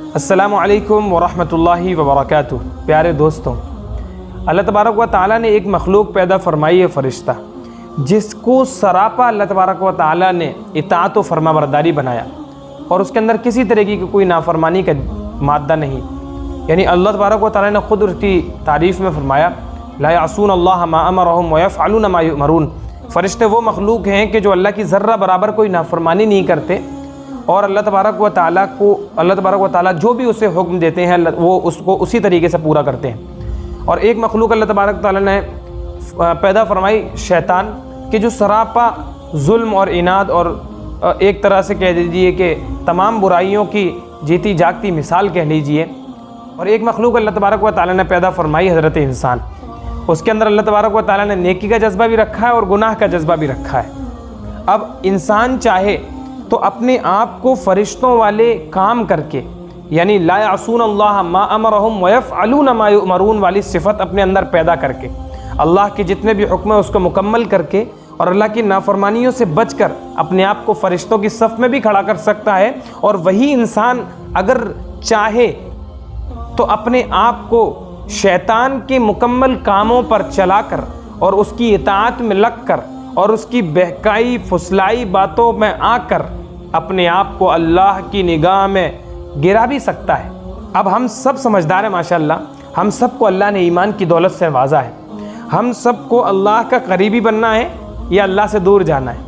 अस्सलामु अलैकुम वरहमतुल्लाहि वबरकातुह। प्यारे दोस्तों, अल्लाह तबारक व तआला ने एक मखलूक पैदा फरमाई है, फ़रिश्ता, जिसको सरापा अल्लाह तबारक व तआला ने इताअत व फरमाबरदारी बनाया और उसके अंदर किसी तरीके की कोई नाफरमानी का मादा नहीं। यानी अल्लाह तबारक व तआला ने ख़ुद उसकी तारीफ़ में फ़रमाया, ला यासून अल्लाह मा अमरहुम व यफ़अलून मा युमरून। फ़रिश्ते वो मखलूक हैं कि जो अल्लाह की ज़र्रा बराबर कोई नाफरमानी नहीं करते और अल्लाह तबारक व तआला जो भी उसे हुक्म देते हैं वो उसको उसी तरीके से पूरा करते हैं। और एक मखलूक अल्लाह तबारक व तआला ने पैदा फरमाई शैतान, कि जो सरापा जुल्म और इनाद और एक तरह से कह दीजिए कि तमाम बुराइयों की जीती जागती मिसाल कह लीजिए। और एक मखलूक अल्लाह तबारक व तआला ने पैदा फरमाई हज़रत इंसान। उसके अंदर अल्लाह तबारक व तआला ने नेकी का जज्बा भी रखा है और गुनाह का जज्बा भी रखा है। अब इंसान चाहे तो अपने आप को फ़रिश्तों वाले काम करके, यानी ला यासून अल्लाह मा अमरहुम व यफ़अलून मा युमरून वाली सिफ़त अपने अंदर पैदा करके, अल्लाह के जितने भी हुक्म है उसको मुकम्मल करके और अल्लाह की नाफरमानियों से बचकर अपने आप को फ़रिश्तों की सफ़ में भी खड़ा कर सकता है। और वही इंसान अगर चाहे तो अपने आप को शैतान के मुकम्मल कामों पर चलाकर और उसकी इताअत में लग कर और उसकी बहकाई फुसलाई बातों में आकर अपने आप को अल्लाह की निगाह में गिरा भी सकता है। अब हम सब समझदार हैं माशाअल्लाह, हम सबको अल्लाह ने ईमान की दौलत से नवाजा है। हम सबको अल्लाह का करीबी बनना है या अल्लाह से दूर जाना है?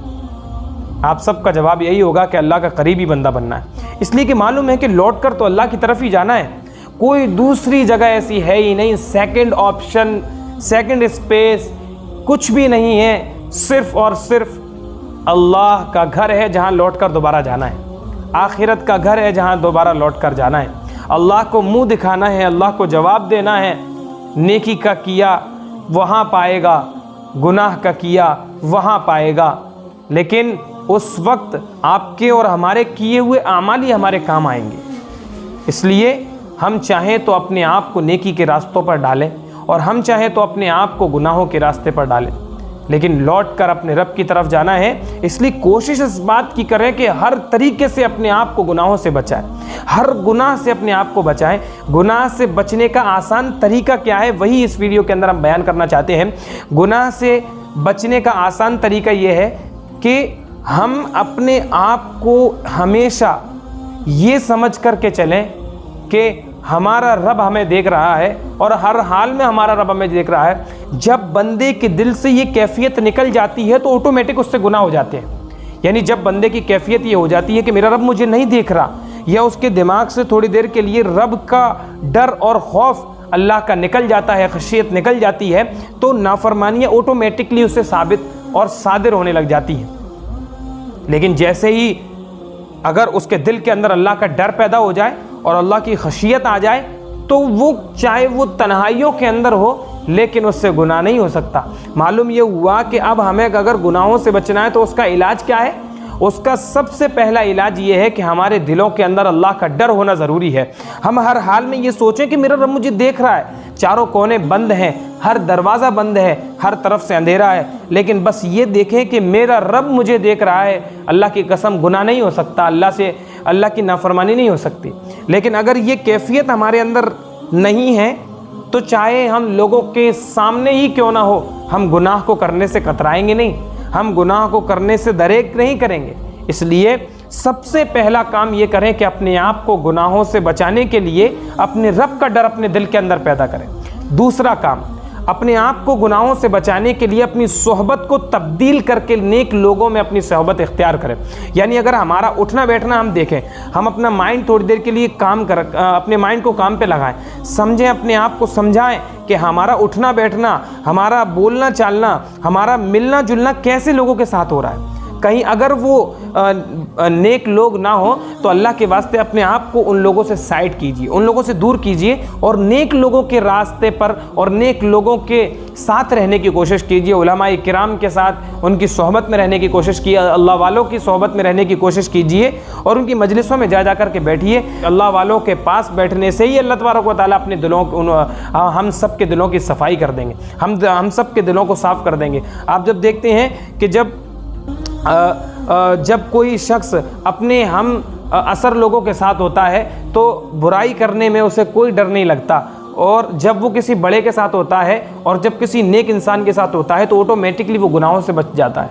आप सबका जवाब यही होगा कि अल्लाह का करीबी बंदा बनना है, इसलिए कि मालूम है कि लौट कर तो अल्लाह की तरफ ही जाना है। कोई दूसरी जगह ऐसी है ही नहीं, सेकंड ऑप्शन, सेकंड स्पेस कुछ भी नहीं है। सिर्फ़ और सिर्फ अल्लाह का घर है जहाँ लौट कर दोबारा जाना है। आखिरत का घर है जहाँ दोबारा लौट कर जाना है। अल्लाह को मुंह दिखाना है, अल्लाह को जवाब देना है। नेकी का किया वहाँ पाएगा, गुनाह का किया वहाँ पाएगा। लेकिन उस वक्त आपके और हमारे किए हुए आमाल ही हमारे काम आएंगे। इसलिए हम चाहें तो अपने आप को नेकी के रास्तों पर डालें और हम चाहें तो अपने आप को गुनाहों के रास्ते पर डालें, लेकिन लौट कर अपने रब की तरफ जाना है। इसलिए कोशिश इस बात की करें कि हर तरीके से अपने आप को गुनाहों से बचाएं, हर गुनाह से अपने आप को बचाएं। गुनाह से बचने का आसान तरीका क्या है, वही इस वीडियो के अंदर हम बयान करना चाहते हैं। गुनाह से बचने का आसान तरीका ये है कि हम अपने आप को हमेशा ये समझ करके चलें कि हमारा रब हमें देख रहा है और हर हाल में हमारा रब हमें देख रहा है। जब बंदे के दिल से ये कैफियत निकल जाती है तो ऑटोमेटिक उससे गुनाह हो जाते हैं। यानी जब बंदे की कैफियत ये हो जाती है कि मेरा रब मुझे नहीं देख रहा, या उसके दिमाग से थोड़ी देर के लिए रब का डर और खौफ अल्लाह का निकल जाता है, खशियत निकल जाती है, तो नाफरमानियाँ ऑटोमेटिकली उससे साबित और सादिर होने लग जाती हैं। लेकिन जैसे ही अगर उसके दिल के अंदर अल्लाह का डर पैदा हो जाए और अल्लाह की खशियत आ जाए, तो वो चाहे वो तन्हाइयों के अंदर हो लेकिन उससे गुनाह नहीं हो सकता। मालूम ये हुआ कि अब हमें अगर गुनाहों से बचना है तो उसका इलाज क्या है? उसका सबसे पहला इलाज ये है कि हमारे दिलों के अंदर अल्लाह का डर होना ज़रूरी है। हम हर हाल में ये सोचें कि मेरा रब मुझे देख रहा है, चारों कोने बंद हैं, हर दरवाज़ा बंद है, हर तरफ से अंधेरा है, लेकिन बस ये देखें कि मेरा रब मुझे देख रहा है। अल्लाह की कसम गुनाह नहीं हो सकता, अल्लाह की नाफरमानी नहीं हो सकती। लेकिन अगर ये कैफियत हमारे अंदर नहीं है तो चाहे हम लोगों के सामने ही क्यों ना हो, हम गुनाह को करने से कतराएंगे नहीं, हम गुनाह को करने से दरेक नहीं करेंगे। इसलिए सबसे पहला काम ये करें कि अपने आप को गुनाहों से बचाने के लिए अपने रब का डर अपने दिल के अंदर पैदा करें। दूसरा काम, अपने आप को गुनाहों से बचाने के लिए अपनी सोहबत को तब्दील करके नेक लोगों में अपनी सोहबत इख्तियार करें। यानी अगर हमारा उठना बैठना हम देखें, हम अपना माइंड थोड़ी देर के लिए अपने माइंड को काम पे लगाएं, समझें, अपने आप को समझाएं कि हमारा उठना बैठना, हमारा बोलना चालना, हमारा मिलना जुलना कैसे लोगों के साथ हो रहा है। कहीं अगर वो नेक लोग ना हो तो अल्लाह के वास्ते अपने आप को उन लोगों से साइड कीजिए, उन लोगों से दूर कीजिए और नेक लोगों के रास्ते पर और नेक लोगों के साथ रहने की कोशिश कीजिए। उलमाए किराम के साथ उनकी सोहबत में रहने की कोशिश कीजिए, अल्लाह वालों की सोहबत में रहने की कोशिश कीजिए और उनकी मजलिसों में जा कर के बैठिए। अल्लाह वालों के पास बैठने से ही अल्लाह तबारक व तआला अपने दिलों हम सब के दिलों की सफाई कर देंगे, हम सब के दिलों को साफ़ कर देंगे। आप जब देखते हैं कि जब कोई शख्स अपने हम असर लोगों के साथ होता है तो बुराई करने में उसे कोई डर नहीं लगता, और जब वो किसी बड़े के साथ होता है और जब किसी नेक इंसान के साथ होता है तो ऑटोमेटिकली वो गुनाहों से बच जाता है,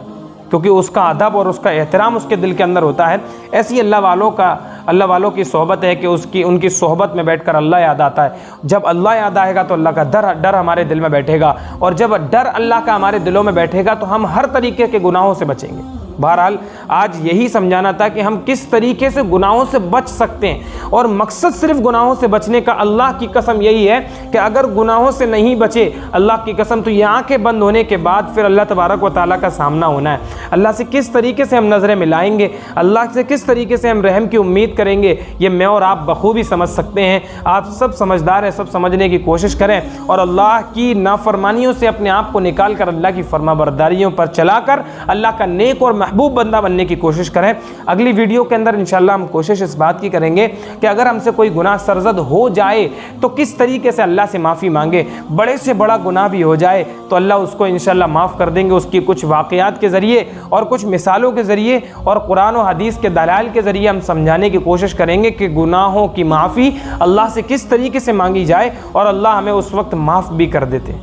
क्योंकि उसका अदब और उसका एहतराम उसके दिल के अंदर होता है। ऐसी अल्लाह वालों की सोहबत है कि उनकी सोहबत में बैठकर अल्लाह याद आता है। जब अल्लाह याद आएगा तो अल्लाह का डर हमारे दिल में बैठेगा, और जब डर अल्लाह का हमारे दिलों में बैठेगा तो हम हर तरीके के गुनाहों से बचेंगे। बहरहाल आज यही समझाना था कि हम किस तरीके से गुनाहों से बच सकते हैं, और मकसद सिर्फ गुनाहों से बचने का अल्लाह की कसम यही है कि अगर गुनाहों से नहीं बचे अल्लाह की कसम तो ये आंखें बंद होने के बाद फिर अल्लाह तबारक व तआला का सामना होना है। अल्लाह से किस तरीके से हम नज़रें मिलाएंगे, अल्लाह से किस तरीके से हम रहम की उम्मीद करेंगे, ये मैं और आप बखूबी समझ सकते हैं। आप सब समझदार हैं, सब समझने की कोशिश करें और अल्लाह की नाफरमानियों से अपने आप को निकाल कर अल्लाह की फरमाबरदारियों पर चलाकर अल्लाह का नेक और महबूब बंदा बनने की कोशिश करें। अगली वीडियो के अंदर इंशाल्लाह हम कोशिश इस बात की करेंगे कि अगर हमसे कोई गुनाह सरजद हो जाए तो किस तरीके से अल्लाह से माफ़ी मांगे। बड़े से बड़ा गुनाह भी हो जाए तो अल्लाह उसको इंशाल्लाह माफ़ कर देंगे, उसकी कुछ वाक़यात के ज़रिए और कुछ मिसालों के ज़रिए और कुरान और हदीस के दलाइल के ज़रिए हम समझाने की कोशिश करेंगे कि गुनाहों की माफ़ी अल्लाह से किस तरीके से मांगी जाए और अल्लाह हमें उस वक्त माफ़ भी कर देते।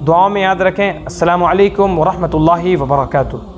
दुआओं में याद रखें। अस्सलामु अलैकुम व रहमतुल्लाहि व बरकातुहू।